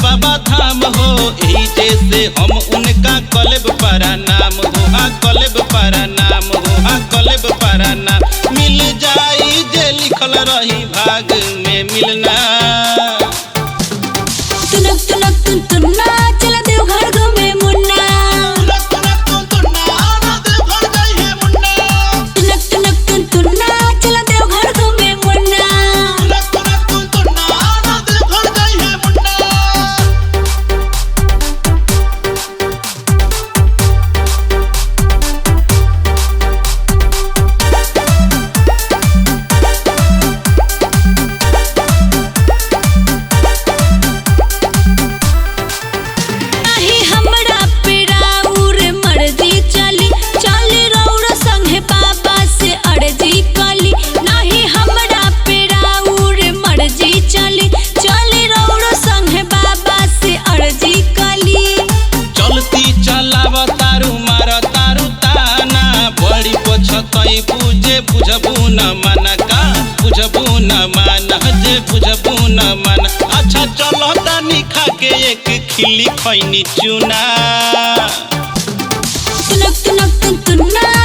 बाबा धाम हो, यही जैसे हम उनका कलेब पारा नाम हो। हाँ कलेब पारा नाम हो, हाँ कलेब पारा नाम। मिल जाई जे लिखल रही भाग में मिलना। तुनक तुनक तुन तुन्ना चला देवघर घूमे मुन्ना। तुनक तुनक तुन तुन्ना आना देवघर गई है मुन्ना। तुनक तुनक तुन तुन्ना चला देवघर घूमे मुन्ना। तुनक तुनक तुन तुन्ना आना देवघर गई है मुन्ना। नाही हमरा पेराउर मर्जी चली, चली रौरा संगे बाबा से अर्जी कली। नाही हमरा पेराउर मर्जी चली, चली रौरा संगे बाबा से अर्जी कली। चलती चलाव तारू मार तारू ताना, बड़ी पछतई बुझे बुझबू न माना। का बुझबू न माना जे बुझबू न माना। अच्छा चलो तानी खा के एक खिली खैनी चुना। तुनक तुनक तुन तुन्ना